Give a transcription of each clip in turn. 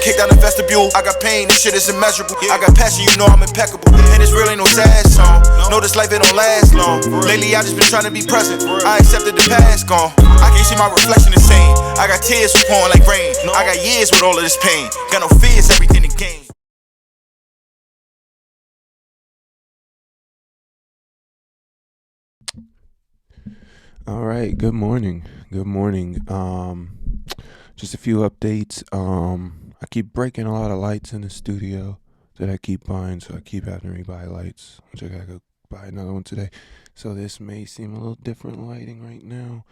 kicked down the vestibule. I got pain, this shit is immeasurable. I got passion, you know I'm impeccable. And this real ain't no sad song. Know this life, it don't last long. Lately, I just been trying to be present. I accepted the past gone. I can't see my reflection the same. I got tears pouring like rain. I got years with all of this pain. Got no fears, everything to gain. All right, good morning. Just a few updates. I keep breaking a lot of lights in the studio that I keep buying, so I keep having to rebuy lights, which I gotta go buy another one today. So this may seem a little different lighting right now,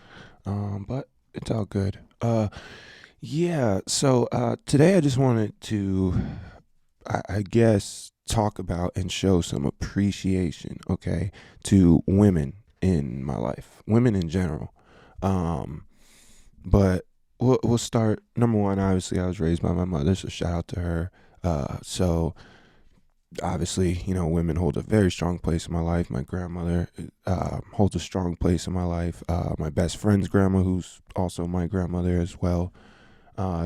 but it's all good. Today I just wanted to, I guess, talk about and show some appreciation, okay, to women in my life, women in general. But we'll start. Number one, obviously, I was raised by my mother, so shout out to her. So obviously, women hold a very strong place in my life. My grandmother holds a strong place in my life. My best friend's grandma, who's also my grandmother as well,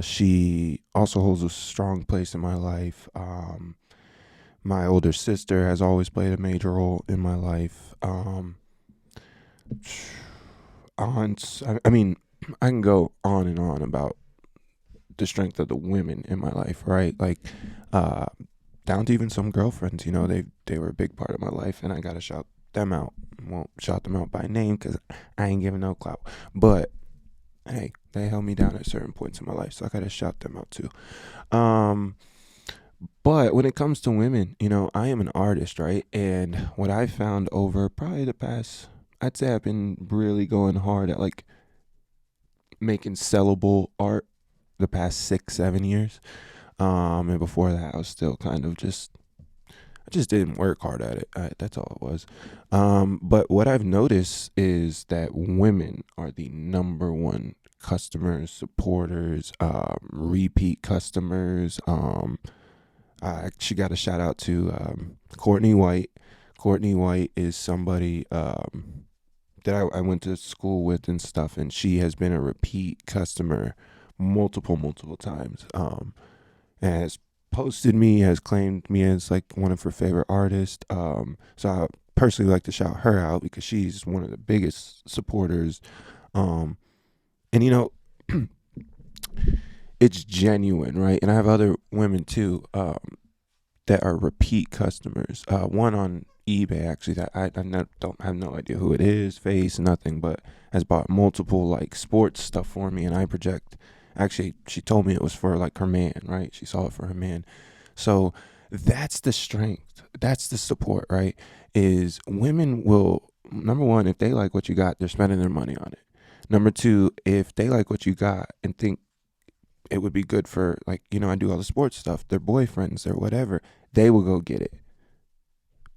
she also holds a strong place in my life. My older sister has always played a major role in my life. Aunts, I mean, I can go on and on about the strength of the women in my life, right? Like, down to even some girlfriends, they were a big part of my life, and I gotta shout them out. Won't shout them out by name because I ain't giving no clout, but hey, they held me down at certain points in my life, so I gotta shout them out too. But when it comes to women, I am an artist, right? And what I found over probably the past, I'd say I've been really going hard at like making sellable art the past 6-7 years. And before that, I was still kind of I just didn't work hard at it. That's all it was. But what I've noticed is that women are the number one customers, supporters, repeat customers. I actually got a shout out to Courtney White. Courtney White is somebody that I went to school with and stuff, and she has been a repeat customer multiple times. And has posted me, has claimed me as like one of her favorite artists. So I personally like to shout her out because she's one of the biggest supporters. And it's genuine, right? And I have other women too that are repeat customers. One on eBay actually that I don't have no idea who it is, face, nothing, but has bought multiple like sports stuff for me, and I project. Actually, she told me it was for like her man, right? She saw it for her man. So that's the strength. That's the support, right? Is women will, number one, if they like what you got, they're spending their money on it. Number two, if they like what you got and think it would be good for, like, I do all the sports stuff, their boyfriends or whatever, they will go get it.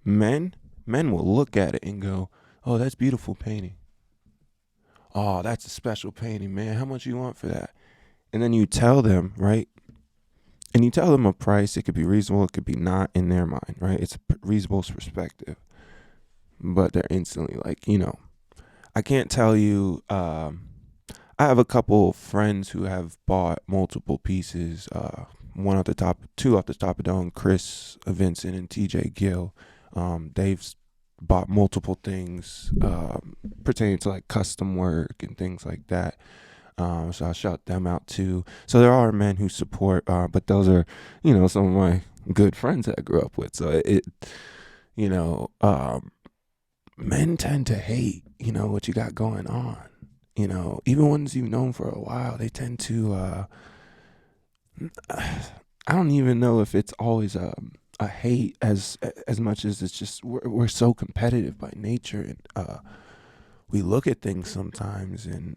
Men will look at it and go, oh, that's beautiful painting. Oh, that's a special painting, man. How much you want for that? And then you tell them, right? And you tell them a price. It could be reasonable. It could be not in their mind, right? It's a reasonable perspective. But they're instantly like, I can't tell you. I have a couple friends who have bought multiple pieces. One off the top, two off the top of the dome, Chris Vincent and TJ Gill. They've bought multiple things pertaining to like custom work and things like that. So I'll shout them out too. So there are men who support, but those are, some of my good friends that I grew up with. So men tend to hate, what you got going on. Even ones you've known for a while, they tend to, I don't even know if it's always a hate as much as it's just, we're so competitive by nature, and we look at things sometimes and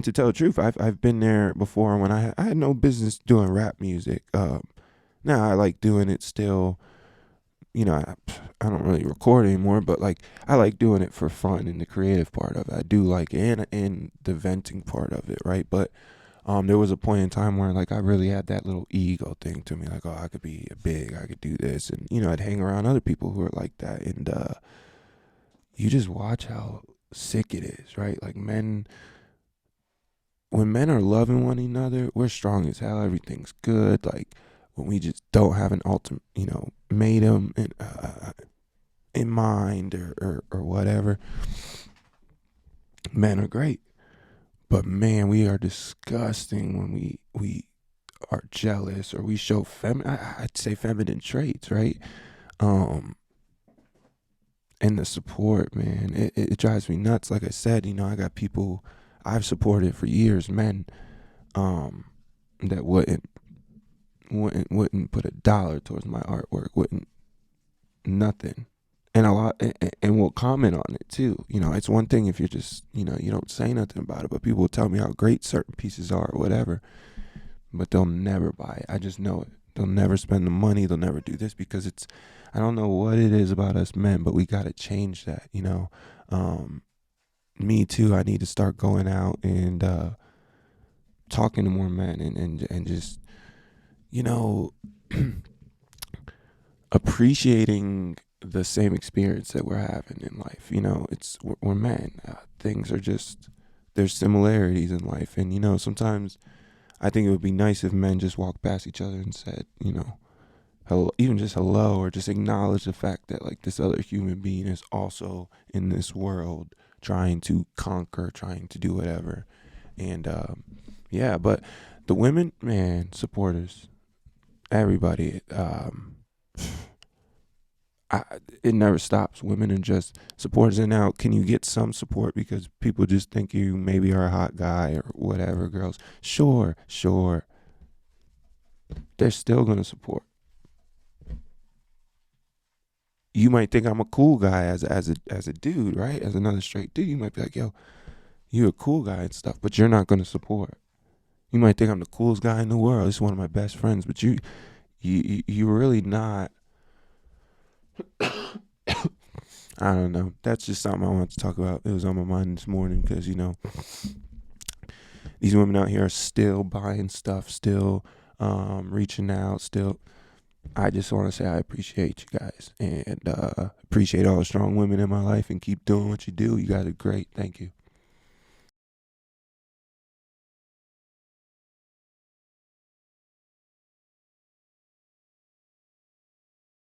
to tell the truth, I've been there before when I had no business doing rap music. Now I like doing it still. I don't really record anymore, but like I like doing it for fun and the creative part of it. I do like it and the venting part of it, right? But there was a point in time where like I really had that little ego thing to me, like, oh, I could be big, I could do this, and I'd hang around other people who are like that, and you just watch how sick it is, right? Like men when men are loving one another, we're strong as hell. Everything's good. Like when we just don't have an ultimate, ultimatum in mind or whatever. Men are great, but man, we are disgusting when we are jealous or we show I'd say feminine traits, right? And the support, man, it drives me nuts. Like I said, I got people I've supported for years, men, that wouldn't put $1 towards my artwork, wouldn't nothing, and a lot, and will comment on it too. It's one thing if you're just, you don't say nothing about it, but people will tell me how great certain pieces are or whatever, but they'll never buy it. I just know it. They'll never spend the money. They'll never do this because I don't know what it is about us men, but we got to change that, me too. I need to start going out and talking to more men and just, appreciating the same experience that we're having in life. We're men. Things are just, there's similarities in life. And, sometimes I think it would be nice if men just walked past each other and said, hello, even just hello, or just acknowledge the fact that like this other human being is also in this world trying to conquer, trying to do whatever. And yeah, but the women, man, supporters, everybody, it never stops. Women are just supporters. And now, can you get some support because people just think you maybe are a hot guy or whatever, girls? Sure. They're still going to support. You might think I'm a cool guy as a dude, right? As another straight dude, you might be like, yo, you a cool guy and stuff, but you're not going to support. You might think I'm the coolest guy in the world. This is one of my best friends, but you're really not. I don't know. That's just something I wanted to talk about. It was on my mind this morning because, these women out here are still buying stuff, still reaching out, still. I just want to say I appreciate you guys and appreciate all the strong women in my life and keep doing what you do. You guys are great. Thank you.